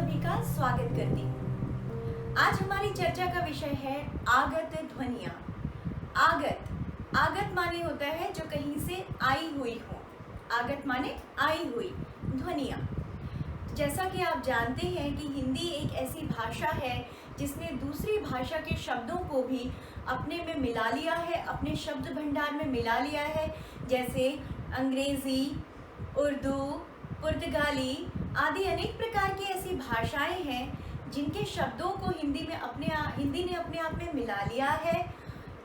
सभी का स्वागत करती हूँ। आज हमारी चर्चा का विषय है आगत ध्वनियाँ। आगत माने होता है जो कहीं से आई हुई हो। आगत माने आई हुई ध्वनियाँ। जैसा कि आप जानते हैं कि हिंदी एक ऐसी भाषा है जिसने दूसरी भाषा के शब्दों को भी अपने में मिला लिया है, अपने शब्द भंडार में मिला लिया है। जैसे अंग्रेज़ी, उर्दू, पुर्तगाली आदि अनेक प्रकार की ऐसी भाषाएं हैं जिनके शब्दों को हिंदी ने अपने आप में मिला लिया है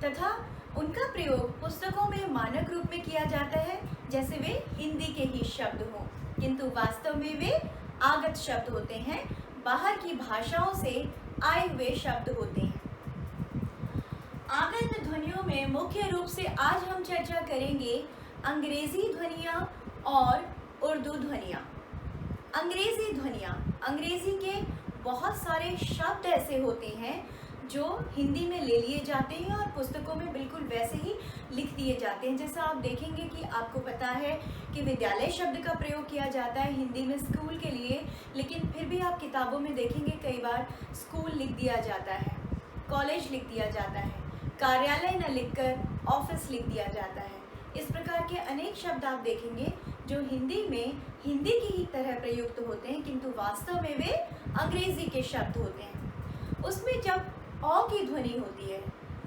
तथा उनका प्रयोग पुस्तकों में मानक रूप में किया जाता है जैसे वे हिंदी के ही शब्द हों, किंतु वास्तव में वे आगत शब्द होते हैं, बाहर की भाषाओं से आए हुए शब्द होते हैं। आगत ध्वनियों में मुख्य रूप से आज हम चर्चा करेंगे अंग्रेजी ध्वनियाँ और उर्दू ध्वनियाँ। अंग्रेजी ध्वनियाँ, अंग्रेजी के बहुत सारे शब्द ऐसे होते हैं जो हिंदी में ले लिए जाते हैं और पुस्तकों में बिल्कुल वैसे ही लिख दिए जाते हैं। जैसा आप देखेंगे कि आपको पता है कि विद्यालय शब्द का प्रयोग किया जाता है हिंदी में स्कूल के लिए, लेकिन फिर भी आप किताबों में देखेंगे कई बार स्कूल लिख दिया जाता है, कॉलेज लिख दिया जाता है, कार्यालय न लिखकर ऑफिस लिख दिया जाता है। इस प्रकार के अनेक शब्द आप देखेंगे जो हिंदी में हिंदी की ही तरह प्रयुक्त होते हैं, किंतु वास्तव में वे अंग्रेजी के शब्द होते हैं। उसमें जब औ की ध्वनि होती है,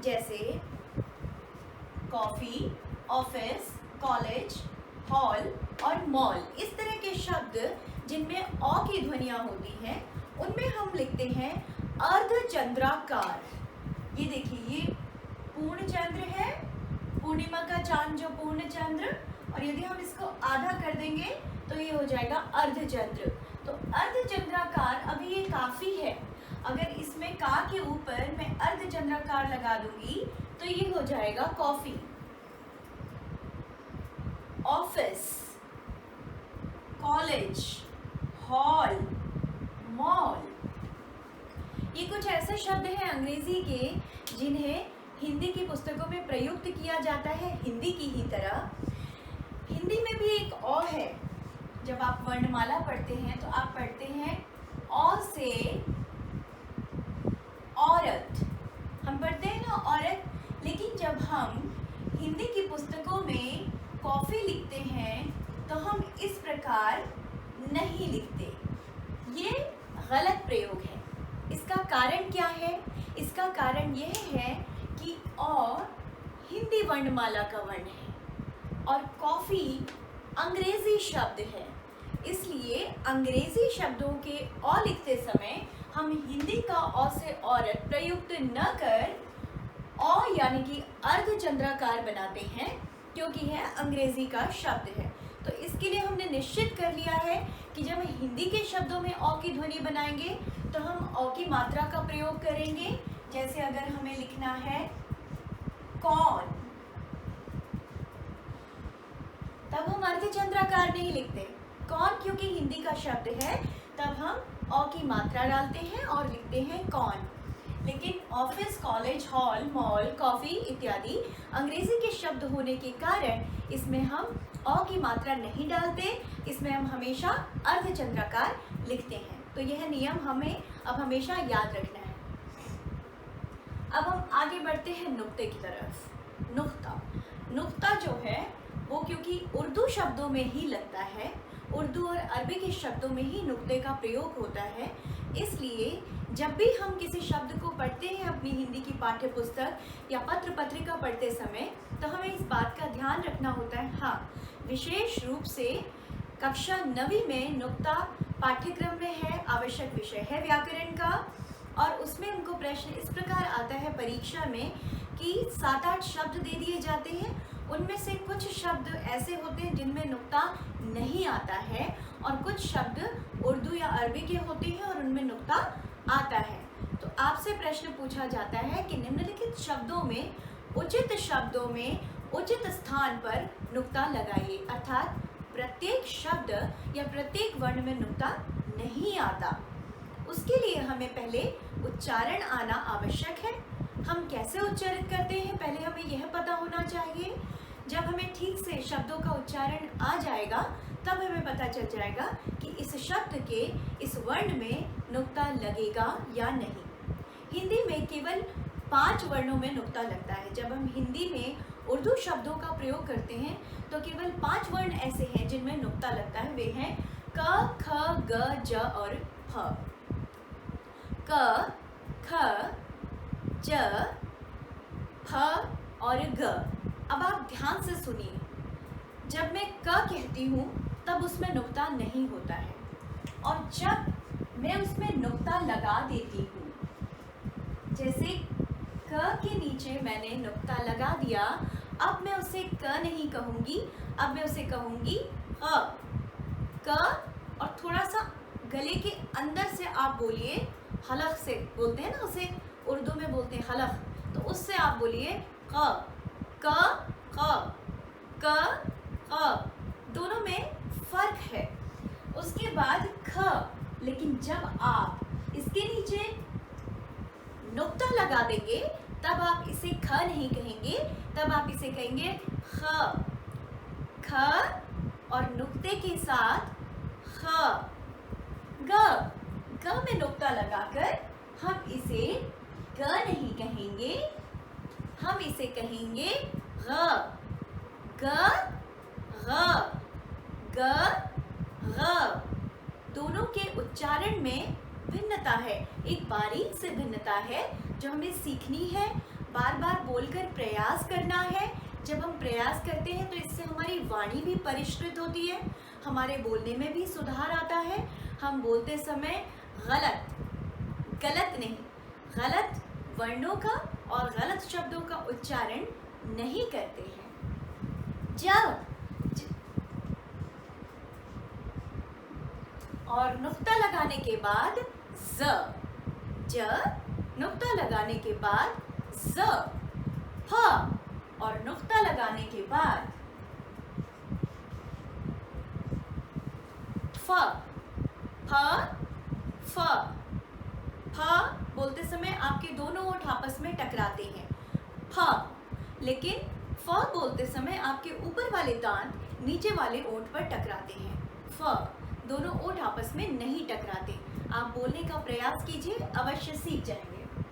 जैसे कॉफ़ी, ऑफिस, कॉलेज, हॉल और मॉल, इस तरह के शब्द जिनमें औ की ध्वनियाँ होती हैं, उनमें हम लिखते हैं अर्धचंद्राकार। ये देखिए, ये पूर्ण चंद्र है, पूर्णिमा का चांद जो पूर्ण चंद्र, और यदि हम इसको आधा कर देंगे तो ये हो जाएगा अर्धचंद्र। तो अर्धचंद्राकार, अभी ये काफ़ी है, अगर इसमें का के ऊपर मैं अर्धचंद्राकार लगा दूंगी तो ये हो जाएगा coffee, office, college, hall, mall. ये कुछ ऐसे शब्द हैं अंग्रेजी के जिन्हें हिंदी की पुस्तकों में प्रयुक्त किया जाता है हिंदी की ही तरह। हिंदी में भी एक औ है। जब आप वर्णमाला पढ़ते हैं तो आप पढ़ते हैं औ से औरत, हम पढ़ते हैं ना औरत, लेकिन जब हम हिंदी की पुस्तकों में कॉफ़ी लिखते हैं तो हम इस प्रकार नहीं लिखते। ये गलत प्रयोग है। इसका कारण क्या है? इसका कारण यह है कि औ हिंदी वर्णमाला का वर्ण है और कॉफ़ी अंग्रेजी शब्द है, इसलिए अंग्रेजी शब्दों के औ लिखते समय हम हिंदी का औ से औरत प्रयुक्त न कर औ यानी कि अर्धचंद्राकार बनाते हैं, क्योंकि यह अंग्रेजी का शब्द है। तो इसके लिए हमने निश्चित कर लिया है कि जब हिंदी के शब्दों में औ की ध्वनि बनाएंगे तो हम औ की मात्रा का प्रयोग करेंगे। जैसे अगर हमें लिखना है कौन, तब हम अर्धचंद्राकार नहीं लिखते। कौन क्योंकि हिंदी का शब्द है, तब हम औ की मात्रा डालते हैं और लिखते हैं कौन। लेकिन office, college, hall, mall, coffee इत्यादि अंग्रेजी के शब्द होने के कारण इसमें हम औ की मात्रा नहीं डालते, इसमें हम हमेशा अर्धचंद्राकार लिखते हैं। तो यह नियम हमें अब हमेशा याद रखना है। अब हम आगे बढ़ते हैं नुक्ते की तरफ। नुक्ता जो है वो क्योंकि उर्दू शब्दों में ही लगता है, उर्दू और अरबी के शब्दों में ही नुक्ते का प्रयोग होता है, इसलिए जब भी हम किसी शब्द को पढ़ते हैं अपनी हिंदी की पाठ्य पुस्तक या पत्र पत्रिका पढ़ते समय, तो हमें इस बात का ध्यान रखना होता है। हाँ, विशेष रूप से कक्षा 9वीं में नुक्ता पाठ्यक्रम में है, आवश्यक विषय है व्याकरण का, और उसमें उनको प्रश्न इस प्रकार आता है परीक्षा में कि 7-8 शब्द दे दिए जाते हैं, उनमें से कुछ शब्द ऐसे होते हैं जिनमें नुक्ता नहीं आता है और कुछ शब्द उर्दू या अरबी के होते हैं और उनमें नुक्ता आता है। तो आपसे प्रश्न पूछा जाता है कि निम्नलिखित शब्दों में उचित स्थान पर नुक्ता लगाइए, अर्थात प्रत्येक शब्द या प्रत्येक वर्ण में नुक्ता नहीं आता। उसके लिए हमें पहले उच्चारण आना आवश्यक है। हम कैसे उच्चारित करते हैं, पहले हमें यह पता होना चाहिए। जब हमें ठीक से शब्दों का उच्चारण आ जाएगा तब हमें पता चल जाएगा कि इस शब्द के इस वर्ण में नुक्ता लगेगा या नहीं। हिंदी में केवल 5 वर्णों में नुक्ता लगता है। जब हम हिंदी में उर्दू शब्दों का प्रयोग करते हैं तो केवल 5 वर्ण ऐसे हैं जिनमें नुक्ता लगता है। वे हैं क, ख, ग, ज और फ। क, ख, ज, फ और ग। अब आप ध्यान से सुनिए, जब मैं क कहती हूँ तब उसमें नुक्ता नहीं होता है, और जब मैं उसमें नुक्ता लगा देती हूँ, जैसे क के नीचे मैंने नुक्ता लगा दिया, अब मैं उसे क नहीं कहूँगी, अब मैं उसे कहूँगी क। क और थोड़ा सा गले के अंदर से आप बोलिए, हलक से बोलते हैं ना, उसे उर्दू में बोलते हैं हलक, तो उससे आप बोलिए क, क, क, क, क। दोनों में फर्क है। उसके बाद ख, लेकिन जब आप इसके नीचे नुक्ता लगा देंगे तब आप इसे ख नहीं कहेंगे, तब आप इसे कहेंगे ख। ख और नुक्ते के साथ ख। ग, ग में नुक्ता लगाकर हम इसे ग नहीं कहेंगे, हम इसे कहेंगे ग। ग, ग, ग, ग। दोनों के उच्चारण में भिन्नता है, एक बारीक से भिन्नता है जो हमें सीखनी है, बार बार बोलकर प्रयास करना है। जब हम प्रयास करते हैं तो इससे हमारी वाणी भी परिष्कृत होती है, हमारे बोलने में भी सुधार आता है। हम बोलते समय गलत नहीं, गलत वर्णों का और गलत शब्दों का उच्चारण नहीं करते हैं। और नुक्ता लगाने के बाद ज, नुक्ता लगाने के बाद ज। फ और नुक्ता लगाने के बाद फ, फ। बोलते समय आपके दोनों ओंठ आपस में टकराते हैं, फ। लेकिन फ बोलते समय आपके ऊपर वाले दांत नीचे वाले ओंठ पर टकराते हैं, फ। दोनों ओंठ आपस में नहीं टकराते। आप बोलने का प्रयास कीजिए, अवश्य सीख जाएंगे।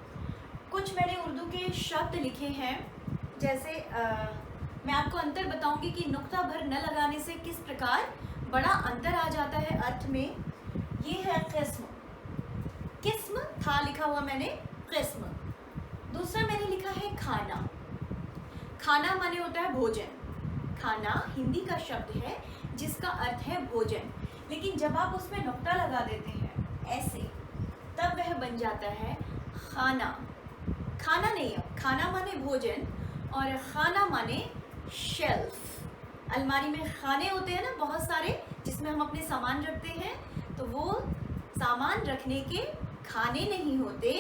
कुछ मैंने उर्दू के शब्द लिखे हैं, जैसे मैं आपको अंतर बताऊंगी कि नुक्ता भर न लगाने से किस प्रकार बड़ा अंतर आ जाता है अर्थ में। ये है किस्म, किस्म था लिखा हुआ मैंने, किस्म। दूसरा मैंने लिखा है खाना। खाना माने होता है भोजन। खाना हिंदी का शब्द है जिसका अर्थ है भोजन, लेकिन जब आप उसमें नुक्ता लगा देते हैं ऐसे, तब वह बन जाता है खाना। खाना नहीं, अब खाना माने भोजन और खाना माने शेल्फ। अलमारी में खाने होते हैं ना बहुत सारे, जिसमें हम अपने सामान रखते हैं, तो वो सामान रखने के खाने नहीं होते,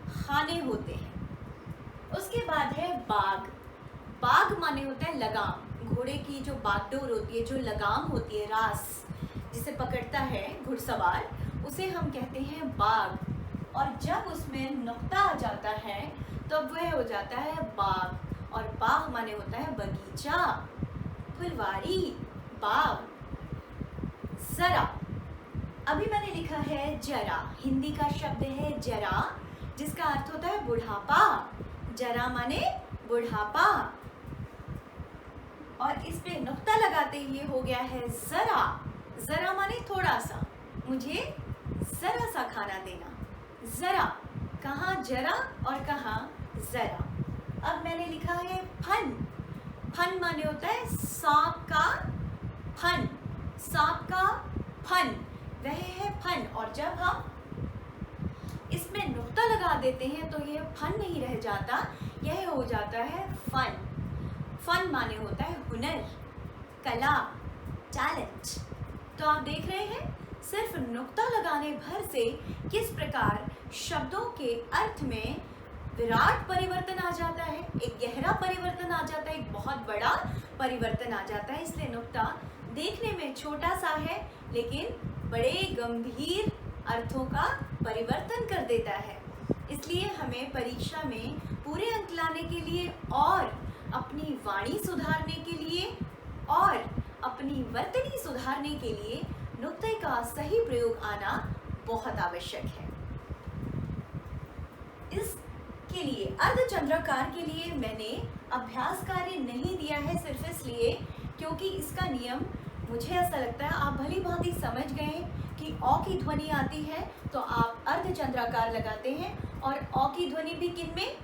खाने होते हैं। उसके बाद है बाग। बाग माने होता है लगाम। घोड़े की जो बागडोर होती है, जो लगाम होती है, रास जिसे पकड़ता है घुड़सवार, उसे हम कहते हैं बाग। और जब उसमें नुक्ता आ जाता है तो वह हो जाता है बाग। और बाग माने होता है बगीचा, फुलवारी, बाग। जरा, अभी मैंने लिखा है जरा। हिंदी का शब्द है जरा, जिसका अर्थ होता है बुढ़ापा। जरा माने बुढ़ापा, और इस पे नुक्ता लगाते ही हो गया है जरा। जरा माने थोड़ा सा, मुझे जरा सा खाना देना। जरा, कहाँ जरा और कहाँ जरा। अब मैंने लिखा है फन। फन माने होता है सांप का फन, सांप का फन, वह है फन। और जब हम इसमें नुक्ता लगा देते हैं तो यह फन नहीं रह जाता, यह हो जाता है फन। फन माने होता है हुनर, कला, टैलेंट। तो आप देख रहे हैं सिर्फ नुक्ता लगाने भर से किस प्रकार शब्दों के अर्थ में विराट परिवर्तन आ जाता है, एक गहरा परिवर्तन आ जाता है, एक बहुत बड़ा परिवर्तन आ जाता है। इसलिए नुक्ता देखने में छोटा सा है लेकिन बड़े गंभीर अर्थों का परिवर्तन कर देता है। इसलिए हमें परीक्षा में पूरे अंक लाने के लिए और अपनी वाणी सुधारने के लिए और अपनी वर्तनी सुधारने के लिए नुक्ते का सही प्रयोग आना बहुत आवश्यक है। इसके लिए अर्धचंद्राकार के लिए मैंने अभ्यास कार्य नहीं दिया है, सिर्फ इसलिए क्योंकि इसका नियम मुझे ऐसा लगता है आप भली भांति समझ गए कि अ की ध्वनि आती है तो आप अर्धचंद्राकार लगाते हैं, और अ की ध्वनि भी किन में?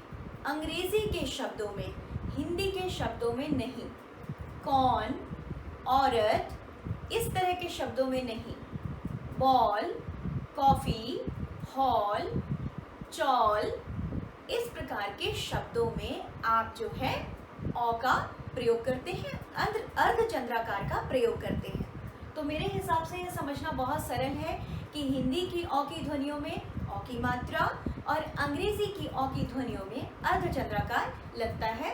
अंग्रेजी के शब्दों में, हिंदी के शब्दों में नहीं। कौन, औरत, इस तरह के शब्दों में नहीं। बॉल, कॉफी, हॉल, चौल, इस प्रकार के शब्दों में आप जो है अ का प्रयोग करते हैं, अर्धचंद्राकार का प्रयोग करते हैं। तो मेरे हिसाब से यह समझना बहुत सरल है कि हिंदी की अ की ध्वनियों में अ की मात्रा और अंग्रेजी की अ की ध्वनियों में अर्धचंद्राकार लगता है।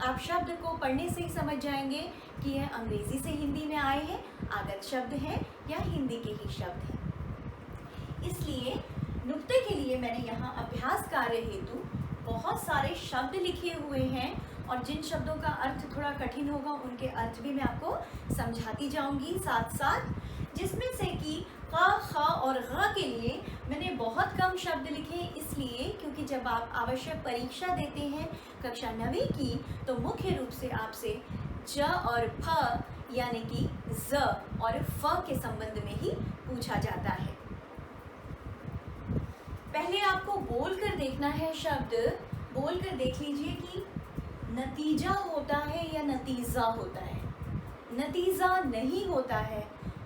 आप शब्द को पढ़ने से ही समझ जाएंगे कि यह अंग्रेजी से हिंदी में आए हैं, आगत शब्द हैं या हिंदी के ही शब्द हैं। इसलिए नुक्ते के लिए मैंने यहाँ अभ्यास कार्य हेतु बहुत सारे शब्द लिखे हुए हैं, और जिन शब्दों का अर्थ थोड़ा कठिन होगा उनके अर्थ भी मैं आपको समझाती जाऊंगी साथ साथ, जिसमें से कि क, ख और ग के लिए मैंने बहुत कम शब्द लिखे, इसलिए क्योंकि जब आप आवश्यक परीक्षा देते हैं कक्षा 9वीं की तो मुख्य रूप से आपसे ज और फ यानी कि ज और फ के संबंध में ही पूछा जाता है। पहले आपको बोलकर देखना है, शब्द बोलकर देख लीजिए कि नतीजा होता है या नतीजा होता है। नतीजा नहीं होता है,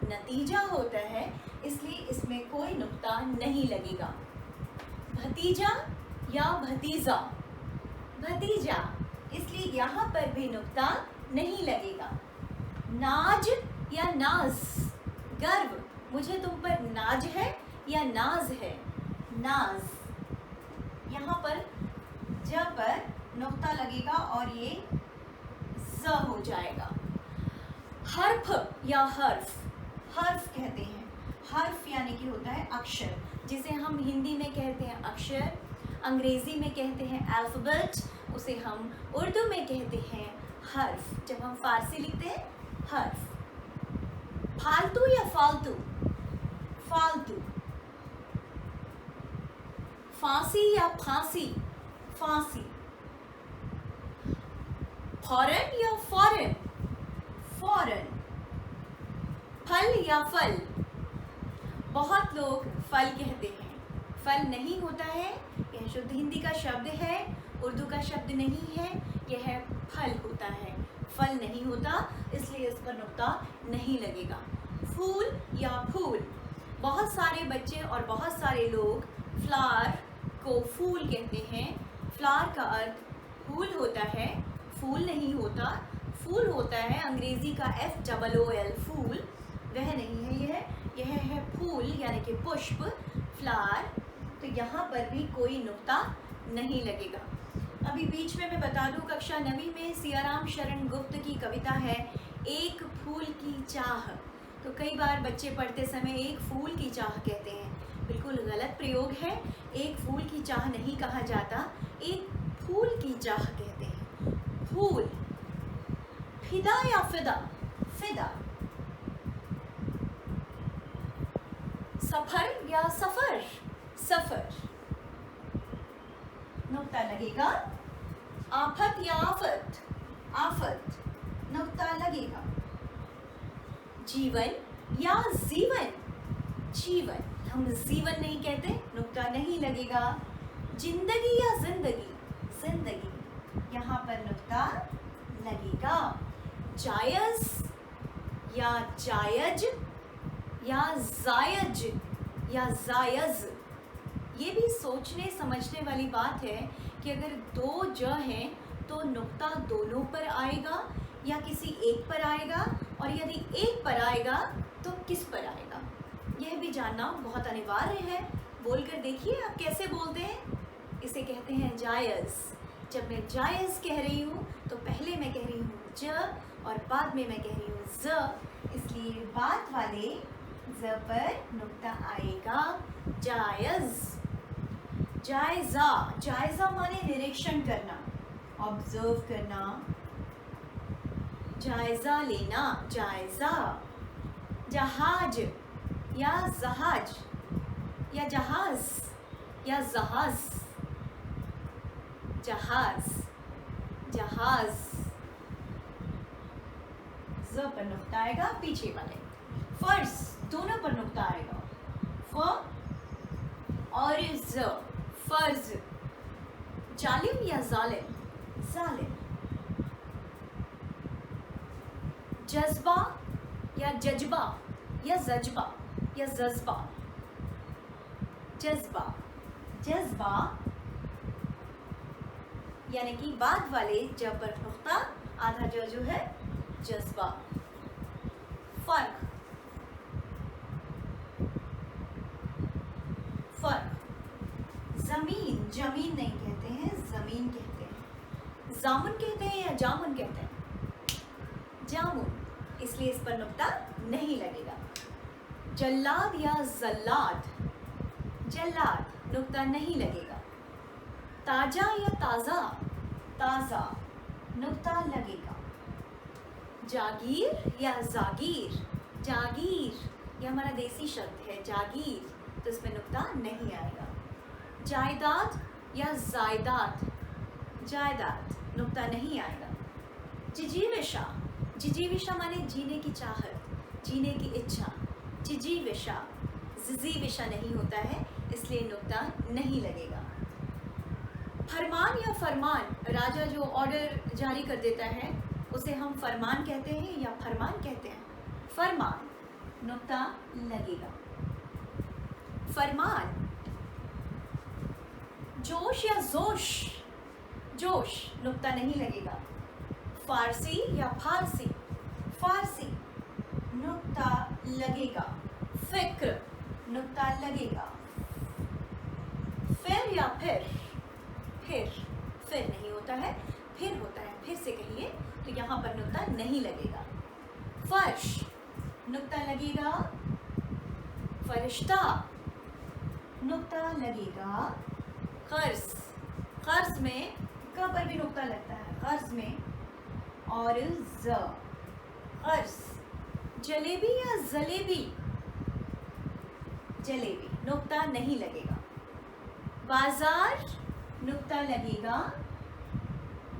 नतीजा होता है, इसलिए इसमें कोई नुक्ता नहीं लगेगा। भतीजा या भतीजा, भतीजा, इसलिए यहाँ पर भी नुक्ता नहीं लगेगा। नाज या नाज, गर्व, मुझे तुम पर नाज है या नाज है, नाज, यहाँ पर ज पर नुक्ता लगेगा और ये ज हो जाएगा। हर्फ या हर्फ, हर्फ कहते हैं, हर्फ यानी कि होता है अक्षर, जिसे हम हिंदी में कहते हैं अक्षर, अंग्रेजी में कहते हैं अल्फाबेट, उसे हम उर्दू में कहते हैं हर्फ। जब हम फारसी लिखते हैं हर्फ। फालतू या फालतू, फालतू। फांसी या फांसी, फांसी। फॉरेन या फॉरेन, फॉरेन। फल या फल, बहुत लोग फल कहते हैं, फल नहीं होता है, यह शुद्ध हिंदी का शब्द है, उर्दू का शब्द नहीं है, यह फल होता है, फल नहीं होता, इसलिए इस पर नुक्ता नहीं लगेगा। फूल या फूल, बहुत सारे बच्चे और बहुत सारे लोग फ्लावर को फूल कहते हैं, फ्लावर का अर्थ फूल होता है, फूल नहीं होता, फूल होता है अंग्रेजी का FOOL, फूल, वह नहीं है, यह है फूल यानी कि पुष्प, फ्लावर। तो यहाँ पर भी कोई नुक्ता नहीं लगेगा। अभी बीच में मैं बता दूं, कक्षा 9वीं में सियाराम शरण गुप्त की कविता है एक फूल की चाह। तो कई बार बच्चे पढ़ते समय एक फूल की चाह कहते हैं, बिल्कुल गलत प्रयोग है, एक फूल की चाह नहीं कहा जाता, एक फूल की चाह कहते हैं, फूल। फिदा या फिदा, फिदा। सफर या सफर, सफर, नुक्ता लगेगा। आफत या आफत, आफत, नुक्ता लगेगा। जीवन या जीवन, जीवन, हम जीवन नहीं कहते, नुक्ता नहीं लगेगा। जिंदगी या जिंदगी, जिंदगी, यहाँ पर नुक्ता लगेगा। जायज या जायज या जायज या जायज, ये भी सोचने समझने वाली बात है कि अगर दो ज हैं तो नुक्ता दोनों पर आएगा या किसी एक पर आएगा, और यदि एक पर आएगा तो किस पर आएगा, यह भी जानना बहुत अनिवार्य है। बोलकर देखिए आप कैसे बोलते हैं। इसे कहते हैं जायज़। जब मैं जायज़ कह रही हूँ तो पहले मैं कह रही हूँ ज और बाद में मैं कह रही हूँ ज, इसलिए बाद वाले ज पर नुक्ता आएगा। जायज़, जायज़ा, जायज़ा माने निरीक्षण करना, ऑब्जर्व करना, जायजा लेना, जायजा। जहाज या जहाज या जहाज या जहाज, जहाज, जहाज। ज पर नुक्ता आएगा पीछे वाले। फर्ज दोनों पर नुक्ता आएगा, फ और ज, फर्ज। जालिम या जालिम, जालिम। जज्बा या जज्बा या जज्बा या जज्बा, जज्बा, जज्बा। यानी कि बाद वाले जब पर नुक्ता, आधा जो है जज्बा। फर्क, फर्क। जमीन, जमीन नहीं कहते हैं, जमीन कहते हैं। जामुन कहते हैं या जामुन कहते हैं, जामुन, इसलिए इस पर नुक्ता नहीं लगेगा। जल्लाद या जल्लाद, जल्लाद, नुक्ता नहीं लगेगा। ताजा या ताजा, ताजा, नुक्ता लगेगा। जागीर या जागीर, जागीर, यह हमारा देसी शब्द है जागीर, तो इसमें नुक्ता नहीं आएगा। जायदाद या जायदाद, जायदाद, नुक्ता नहीं आएगा। जिजीविशा, जिजीविशा माने जीने की चाहत, जीने की इच्छा, जिजीविशा, जिजीविशा नहीं होता है, इसलिए नुक्ता नहीं लगेगा। फरमान या फरमान, राजा जो ऑर्डर जारी कर देता है उसे हम फरमान कहते हैं या फरमान कहते हैं। फरमान, नुक्ता लगेगा। फरमान। जोश या जोश, जोश, नुक्ता नहीं लगेगा। फारसी या फारसी, फारसी, नुक्ता लगेगा। फिक्र, नुक्ता लगेगा। फिर या फिर, फिर, फिर नहीं होता है, फिर होता है, फिर से कहिए, तो यहाँ पर नुक्ता नहीं लगेगा। फर्श, नुक्ता लगेगा। फरिश्ता, नुक्ता लगेगा। कर्ज, कर्ज में क पर भी नुक्ता लगता है, कर्ज में, और ज, कर्ज। जलेबी या जलेबी, जलेबी, नुक्ता नहीं लगेगा। बाजार, नुक्ता लगेगा।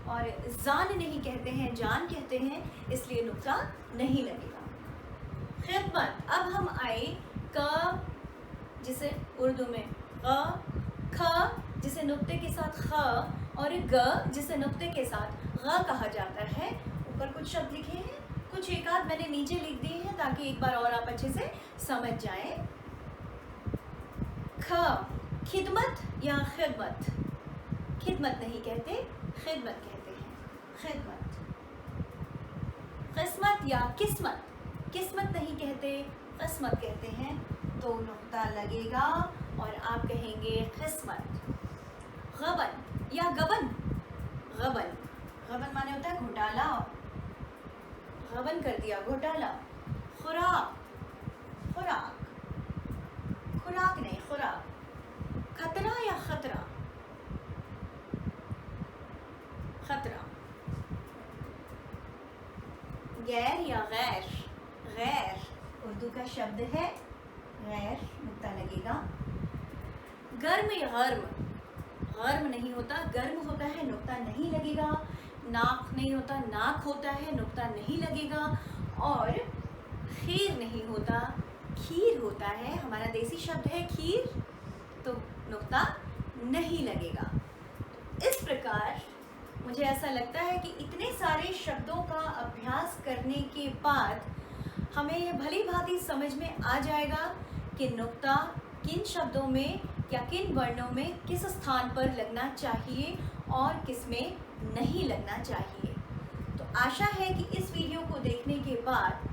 और जान नहीं कहते हैं, जान कहते हैं, इसलिए नुक्ता नहीं लगेगा। खिदमत, अब हम आए क, जिसे उर्दू में क, ख जिसे नुक्ते के साथ ख, और ग जिसे नुक्ते के साथ ग कहा जाता है। ऊपर कुछ शब्द लिखे हैं, कुछ एक आध मैंने नीचे लिख दिए हैं ताकि एक बार और आप अच्छे से समझ जाएं। ख, खिदमत या खिदमत, खिदमत नहीं कहते, खिदमत कहते हैं, खिदमत। किस्मत या किस्मत, किस्मत नहीं कहते, किस्मत कहते हैं, तो नुक्ता लगेगा और आप कहेंगे किस्मत। गबन या गबन, गबन, गबन माने होता है घोटाला, गबन कर दिया, घोटाला। खुराक, खुराक, खुराक नहीं, खुराक। खतरा या खतरा, खतरा। गैर या गैर, गैर, उर्दू का शब्द है गैर, नुक्ता लगेगा। गर्म या गर्म, गर्म नहीं होता, गर्म होता है, नुक्ता नहीं लगेगा। नाक नहीं होता, नाक होता है, नुक्ता नहीं लगेगा। और खीर नहीं होता, खीर होता है, हमारा देसी शब्द है खीर, तो नुक्ता नहीं लगेगा। इस प्रकार मुझे ऐसा लगता है कि इतने सारे शब्दों का अभ्यास करने के बाद हमें ये भली भांति समझ में आ जाएगा कि नुक्ता किन शब्दों में या किन वर्णों में किस स्थान पर लगना चाहिए और किस में नहीं लगना चाहिए। तो आशा है कि इस वीडियो को देखने के बाद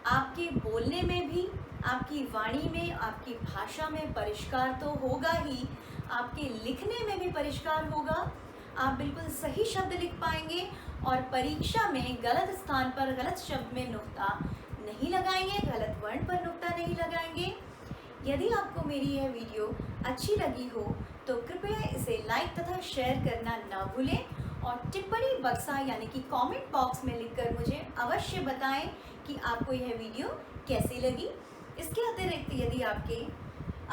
आपके बोलने में भी, आपकी वाणी में, आपकी भाषा में परिष्कार तो होगा ही, आपके लिखने में भी परिष्कार होगा। आप बिल्कुल सही शब्द लिख पाएंगे और परीक्षा में गलत स्थान पर गलत शब्द में नुक्ता नहीं लगाएंगे, गलत वर्ण पर नुक्ता नहीं लगाएंगे। यदि आपको मेरी यह वीडियो अच्छी लगी हो तो कृपया इसे लाइक तथा शेयर करना ना भूलें और टिप्पणी बक्सा यानी कि कमेंट बॉक्स में लिखकर मुझे अवश्य बताएं कि आपको यह वीडियो कैसी लगी। इसके अतिरिक्त यदि आपके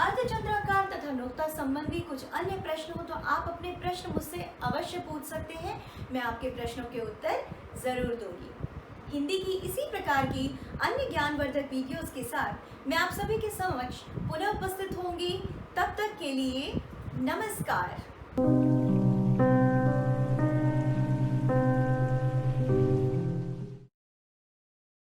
अर्धचंद्राकार तथा नुक्ता संबंधी कुछ अन्य प्रश्न हो तो आप अपने प्रश्न मुझसे अवश्य पूछ सकते हैं। मैं आपके प्रश्नों के उत्तर जरूर दूंगी। हिंदी की इसी प्रकार की अन्य ज्ञानवर्धक वीडियोस के साथ मैं आप सभी के समक्ष पुनः उपस्थित होंगी। तब तक के लिए नमस्कार।